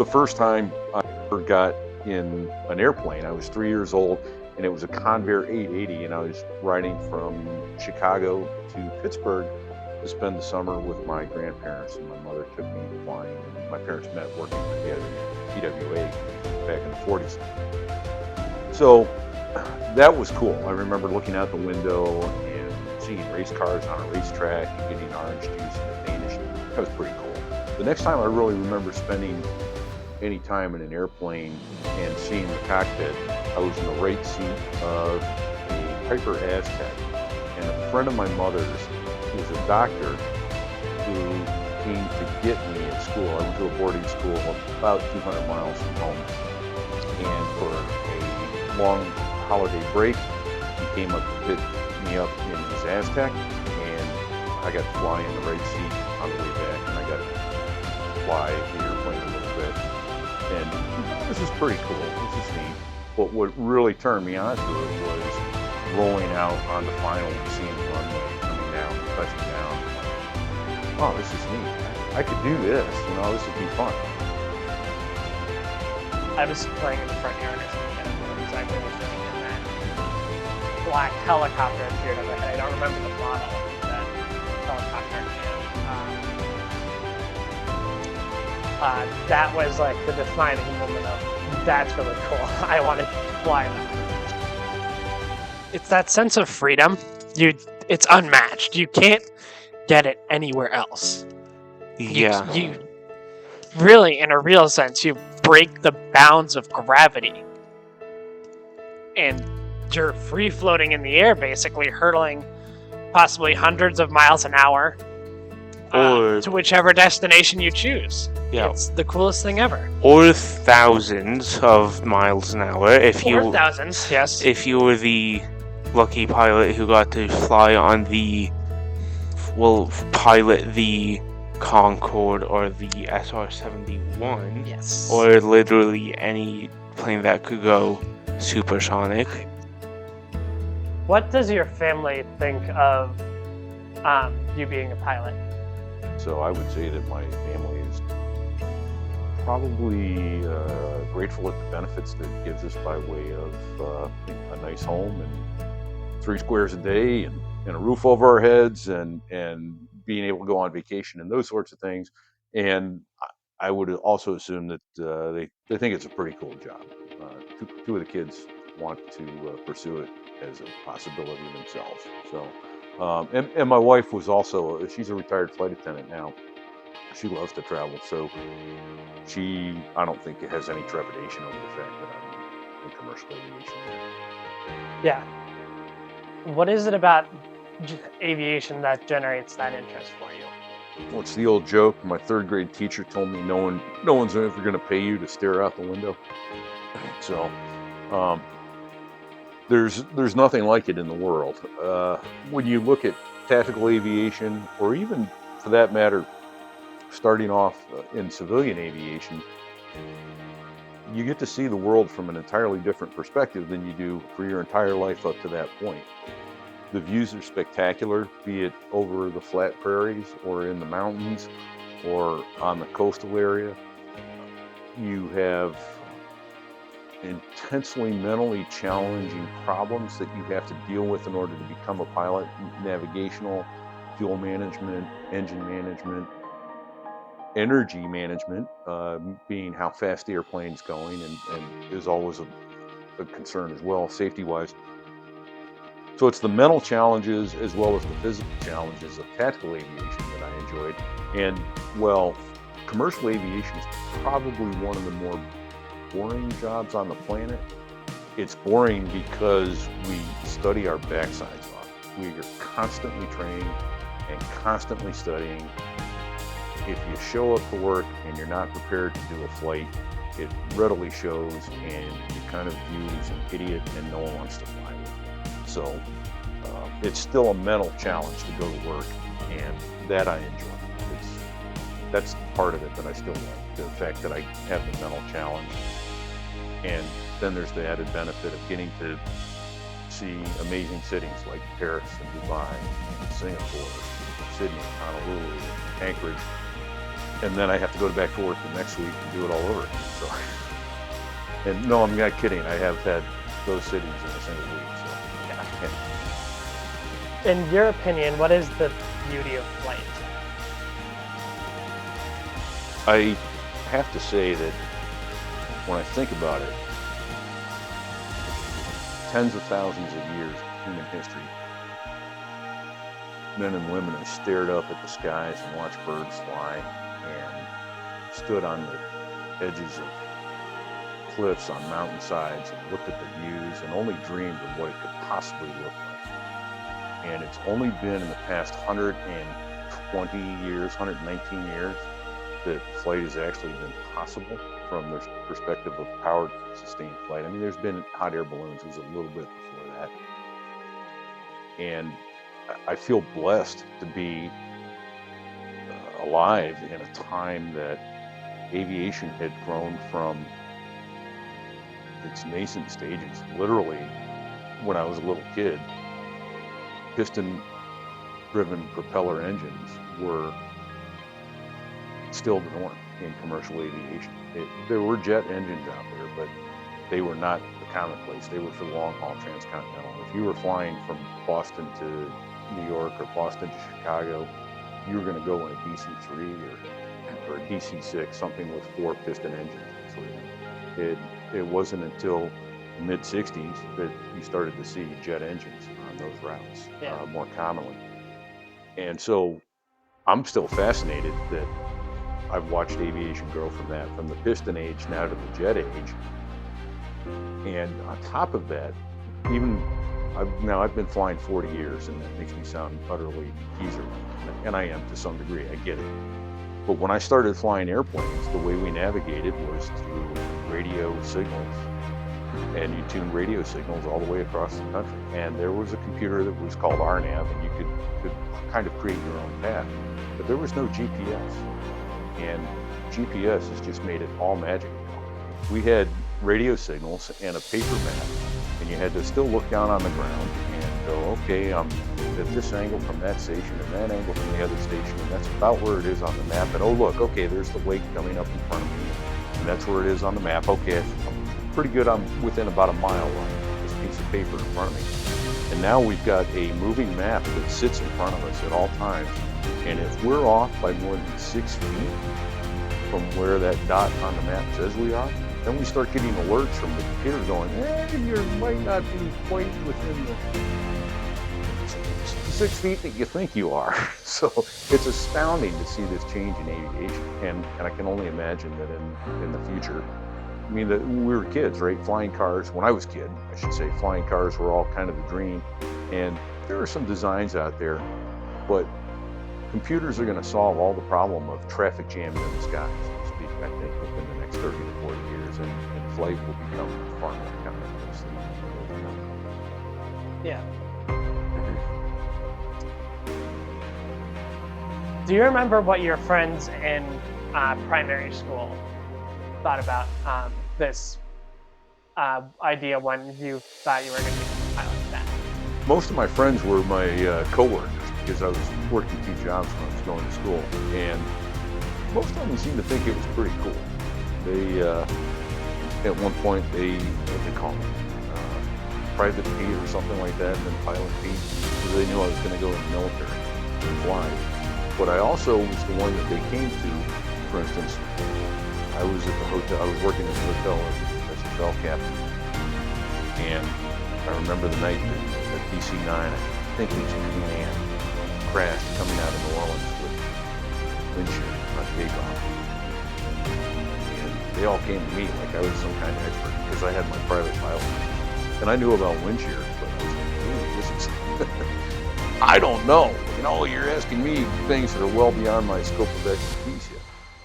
the first time I ever got in an airplane, I was 3 years old, and it was a Convair 880, and I was riding from Chicago to Pittsburgh to spend the summer with my grandparents, and my mother took me flying, and my parents met working for TWA back in the 40s. So that was cool. I remember looking out the window and seeing race cars on a racetrack and getting orange juice and a Danish. That was pretty cool. The next time I really remember spending any time in an airplane and seeing the cockpit, I was in the right seat of a Piper Aztec, and a friend of my mother's was a doctor who came to get me at school. I went to a boarding school about 200 miles from home, and for a long holiday break, he came up to pick me up in his Aztec, and I got to fly in the right seat on the way back, and I got to fly the airplane a little bit. And this is pretty cool. This is neat. But what really turned me on to it was rolling out on the final and seeing the runway coming down, touching down. Oh, this is neat. I could do this. This would be fun. I was playing in the front yard or something, and I know exactly what was doing, and that black helicopter appeared overhead. I don't remember the model of that helicopter. That was like the defining moment of, that's really cool. I want to fly that. It's that sense of freedom. It's unmatched. You can't get it anywhere else. Yeah. You really, in a real sense, you break the bounds of gravity. And you're free floating in the air, basically hurtling possibly hundreds of miles an hour to whichever destination you choose. Yeah. It's the coolest thing ever. Or thousands of miles an hour Or thousands, yes. If you were the lucky pilot who got to fly on pilot the Concorde or the SR-71. Yes. Or literally any plane that could go supersonic. What does your family think of you being a pilot? So I would say that my family is probably grateful at the benefits that it gives us by way of a nice home and 3 squares a day and a roof over our heads and being able to go on vacation and those sorts of things. And I would also assume that they think it's a pretty cool job. Two of the kids want to pursue it as a possibility themselves. So, and my wife was also, she's a retired flight attendant now. She loves to travel, so I don't think it has any trepidation over the fact that I'm in commercial aviation. Yeah. What is it about aviation that generates that interest for you? Well, it's the old joke. My 3rd grade teacher told me no one's ever going to pay you to stare out the window. So, there's nothing like it in the world. When you look at tactical aviation, or even for that matter, starting off in civilian aviation, you get to see the world from an entirely different perspective than you do for your entire life up to that point. The views are spectacular, be it over the flat prairies or in the mountains or on the coastal area. You have intensely mentally challenging problems that you have to deal with in order to become a pilot: navigational, fuel management, engine management, energy management, being how fast the airplane's going, and is always a concern as well, safety-wise. So it's the mental challenges as well as the physical challenges of tactical aviation that I enjoyed. And, well, commercial aviation is probably one of the more boring jobs on the planet. It's boring because we study our backsides off. We are constantly training and constantly studying. If you show up for work and you're not prepared to do a flight, it readily shows, and you're kind of viewed as an idiot and no one wants to fly with you. So it's still a mental challenge to go to work, and that I enjoy. That's part of it that I still like, the fact that I have the mental challenge. And then there's the added benefit of getting to see amazing cities like Paris and Dubai and Singapore, Sydney, Honolulu, Anchorage. and then I have to go back to work the next week and do it all over again. So, and no, I'm not kidding. I have had those cities in a single week. So, yeah. In your opinion, what is the beauty of flight? I have to say that when I think about it, tens of thousands of years of human history, men and women have stared up at the skies and watched birds fly and stood on the edges of cliffs on mountainsides and looked at the views and only dreamed of what it could possibly look like. And it's only been in the past 120 years, 119 years, that flight has actually been possible from the perspective of powered sustained flight. I mean, there's been hot air balloons, it was a little bit before that. And I feel blessed to be alive in a time that aviation had grown from its nascent stages. Literally, when I was a little kid, piston-driven propeller engines were still the norm in commercial aviation. There were jet engines out there, but they were not the commonplace. They were for long-haul transcontinental. If you were flying from Boston to New York or Boston to Chicago, you were going to go in a DC-3 or a DC-6, something with 4 piston engines. It wasn't until the mid-60s that you started to see jet engines on those routes more commonly. And so I'm still fascinated that I've watched aviation grow from that, from the piston age now to the jet age. And on top of that, I've been flying 40 years, and that makes me sound utterly geezer, and I am to some degree, I get it. But when I started flying airplanes, the way we navigated was through radio signals, and you tuned radio signals all the way across the country. And there was a computer that was called RNAV, and you could kind of create your own path, but there was no GPS. And GPS has just made it all magic. We had radio signals and a paper map, and you had to still look down on the ground and go, okay, I'm at this angle from that station and that angle from the other station, and that's about where it is on the map. And oh look, okay, there's the lake coming up in front of me, and that's where it is on the map. Okay, I'm pretty good. I'm within about a mile of this piece of paper in front of me. And now we've got a moving map that sits in front of us at all times. And if we're off by more than 6 feet from where that dot on the map says we are, then we start getting alerts from the computer going, you might not be quite within the 6 feet that you think you are. So it's astounding to see this change in aviation. And I can only imagine that in the future, I mean, we were kids, right? Flying cars, when I was a kid, I should say, flying cars were all kind of the dream. And there are some designs out there, but computers are going to solve all the problem of traffic jams in the sky, so to speak, I think, within the next 30 to 40 years, and flight will become far more commonplace than it will become. Yeah. Do you remember what your friends in primary school thought about this idea when you thought you were going to become a pilot then? Most of my friends were my co-workers, because I was working 2 jobs when I was going to school, and most of them seemed to think it was pretty cool. They, at one point, what they call me, Private Pete or something like that, and then Pilot Pete, because they knew I was going to go in the military and fly. But I also was the one that they came to. For instance, I was at the hotel, I was working in the hotel as a bell captain, and I remember the night that DC-9, I think it was Queen Anne, crashed coming out of New Orleans with wind shear on takeoff. And they all came to me like I was some kind of expert because I had my private pilot. And I knew about wind shear, but I was like, ooh, this is, I don't know. You know, you're asking me things that are well beyond my scope of expertise yet.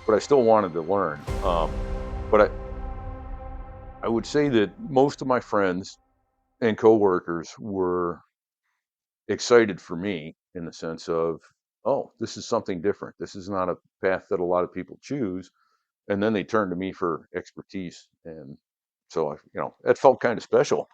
But I still wanted to learn. But I would say that most of my friends and coworkers were excited for me in the sense of, oh, this is something different. This is not a path that a lot of people choose. And then they turned to me for expertise. And so, it felt kind of special.